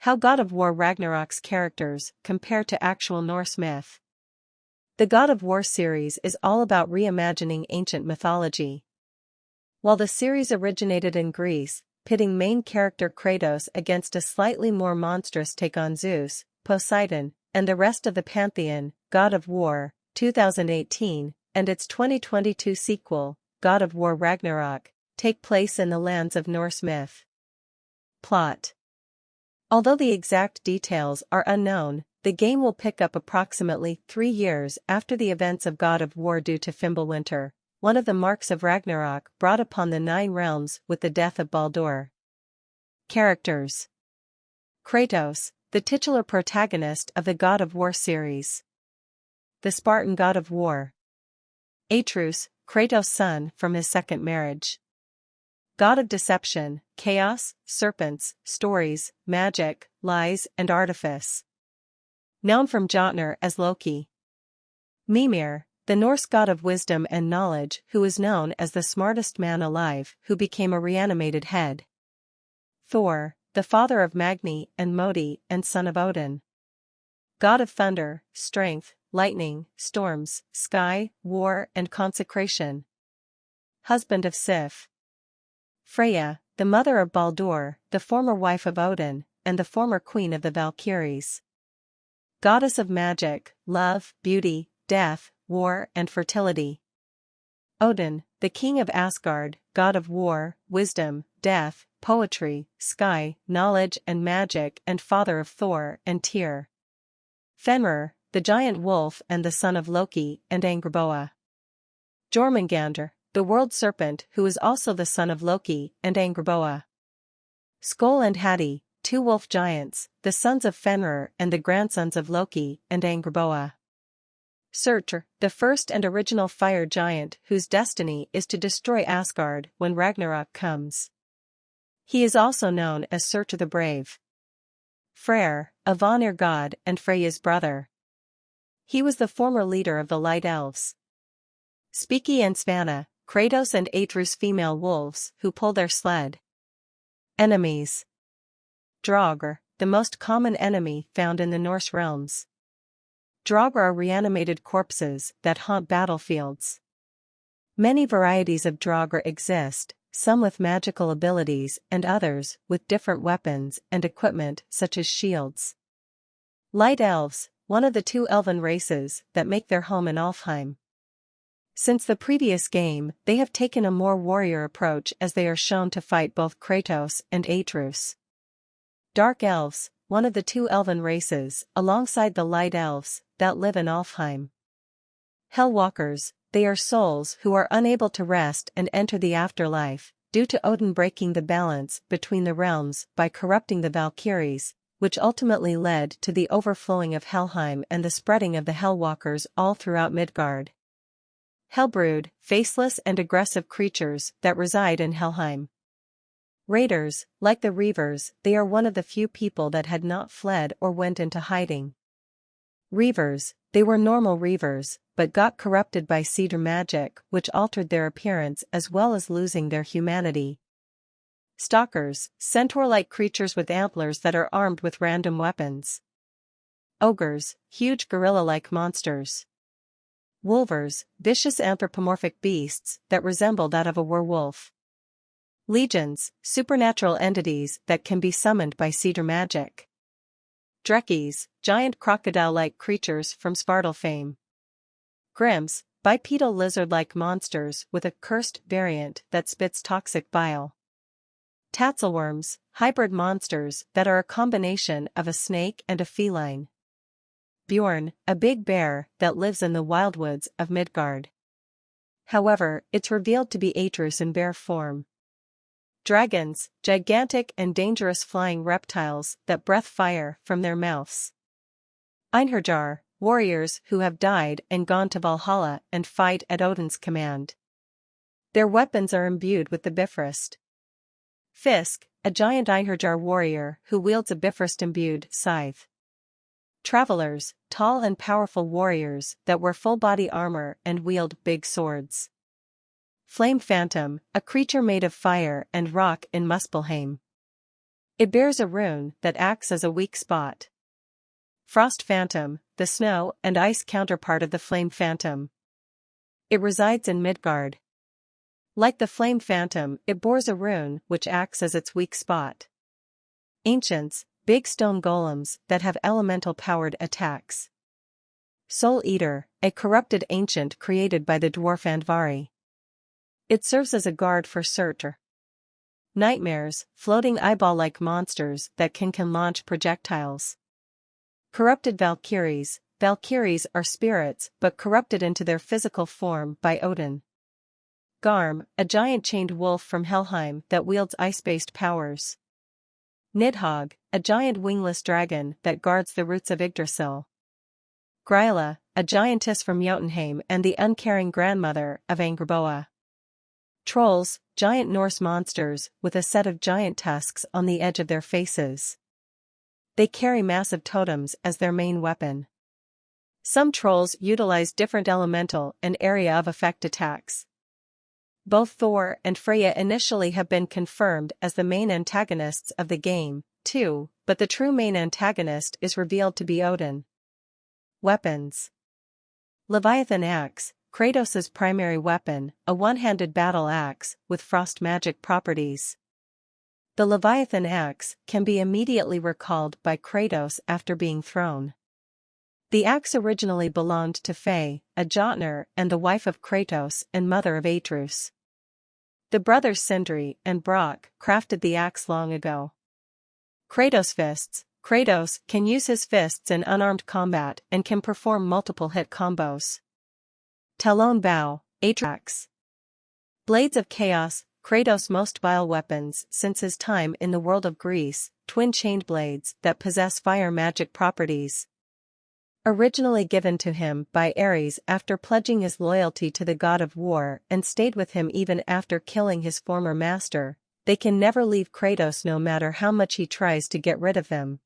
How God of War Ragnarok's characters compare to actual Norse myth. The God of War series is all about reimagining ancient mythology. While the series originated in Greece, pitting main character Kratos against a slightly more monstrous take on Zeus, Poseidon, and the rest of the pantheon, God of War, 2018, and its 2022 sequel, God of War Ragnarok, take place in the lands of Norse myth. Plot. Although the exact details are unknown, the game will pick up approximately 3 years after the events of God of War due to Fimbulwinter, one of the marks of Ragnarok brought upon the 9 realms with the death of Baldur. Characters. Kratos, the titular protagonist of the God of War series. The Spartan God of War. Atreus, Kratos' son from his second marriage. God of deception, chaos, serpents, stories, magic, lies, and artifice. Known from Jotnar as Loki. Mimir, the Norse god of wisdom and knowledge who is known as the smartest man alive who became a reanimated head. Thor, the father of Magni and Modi and son of Odin. God of thunder, strength, lightning, storms, sky, war, and consecration. Husband of Sif. Freya, the mother of Baldur, the former wife of Odin, and the former queen of the Valkyries. Goddess of magic, love, beauty, death, war, and fertility. Odin, the king of Asgard, god of war, wisdom, death, poetry, sky, knowledge and magic and father of Thor and Tyr. Fenrir, the giant wolf and the son of Loki and Angrboda. Jormungandr, the world serpent who is also the son of Loki and Angrboda. Skoll and Hati, 2 wolf giants, the sons of Fenrir and the grandsons of Loki and Angrboda. Surtur, the first and original fire giant whose destiny is to destroy Asgard when Ragnarok comes. He is also known as Surtur the Brave. Freyr, a Vanir god and Freya's brother. He was the former leader of the Light Elves. Spiki and Svanna, Kratos and Atreus female wolves who pull their sled. Enemies. Draugr, the most common enemy found in the Norse realms. Draugr are reanimated corpses that haunt battlefields. Many varieties of Draugr exist, some with magical abilities and others with different weapons and equipment such as shields. Light Elves, one of the 2 elven races that make their home in Alfheim. Since the previous game, they have taken a more warrior approach as they are shown to fight both Kratos and Atreus. Dark Elves, one of the 2 elven races, alongside the Light Elves, that live in Alfheim. Hellwalkers, they are souls who are unable to rest and enter the afterlife, due to Odin breaking the balance between the realms by corrupting the Valkyries, which ultimately led to the overflowing of Helheim and the spreading of the Hellwalkers all throughout Midgard. Hellbrood, faceless and aggressive creatures that reside in Helheim. Raiders, like the Reavers, they are one of the few people that had not fled or went into hiding. Reavers, they were normal Reavers, but got corrupted by cedar magic which altered their appearance as well as losing their humanity. Stalkers, centaur-like creatures with antlers that are armed with random weapons. Ogres, huge gorilla-like monsters. Wolvers, vicious anthropomorphic beasts that resemble that of a werewolf. Legions, supernatural entities that can be summoned by cedar magic. Drekkies, giant crocodile-like creatures from Svartalfheim. Grimms, bipedal lizard-like monsters with a cursed variant that spits toxic bile. Tatzelworms, hybrid monsters that are a combination of a snake and a feline. Bjorn, a big bear that lives in the wildwoods of Midgard. However, it's revealed to be Atreus in bear form. Dragons, gigantic and dangerous flying reptiles that breath fire from their mouths. Einherjar, warriors who have died and gone to Valhalla and fight at Odin's command. Their weapons are imbued with the Bifrost. Fisk, a giant Einherjar warrior who wields a Bifrost-imbued scythe. Travelers, tall and powerful warriors that wear full-body armor and wield big swords. Flame Phantom, a creature made of fire and rock in Muspelheim. It bears a rune that acts as a weak spot. Frost Phantom, the snow and ice counterpart of the Flame Phantom. It resides in Midgard. Like the Flame Phantom, it bores a rune which acts as its weak spot. Ancients, big stone golems that have elemental-powered attacks. Soul Eater, a corrupted ancient created by the dwarf Andvari. It serves as a guard for Surtur. Nightmares, floating eyeball-like monsters that can launch projectiles. Corrupted Valkyries. Valkyries are spirits but corrupted into their physical form by Odin. Garm, a giant chained wolf from Helheim that wields ice-based powers. Nidhogg, a giant wingless dragon that guards the roots of Yggdrasil. Gryla, a giantess from Jotunheim and the uncaring grandmother of Angerboa. Trolls, giant Norse monsters with a set of giant tusks on the edge of their faces. They carry massive totems as their main weapon. Some trolls utilize different elemental and area of effect attacks. Both Thor and Freya initially have been confirmed as the main antagonists of the game, too, but the true main antagonist is revealed to be Odin. Weapons. Leviathan Axe, Kratos' primary weapon, a one-handed battle axe with frost magic properties. The Leviathan Axe can be immediately recalled by Kratos after being thrown. The axe originally belonged to Faye, a Jotnar and the wife of Kratos and mother of Atreus. The brothers Sindri and Brock crafted the axe long ago. Kratos Fists. Kratos can use his fists in unarmed combat and can perform multiple hit combos. Talon Bow, Atreus. Blades of Chaos, Kratos' most vile weapons since his time in the world of Greece, twin chained blades that possess fire magic properties. Originally given to him by Ares after pledging his loyalty to the God of War and stayed with him even after killing his former master, they can never leave Kratos no matter how much he tries to get rid of them.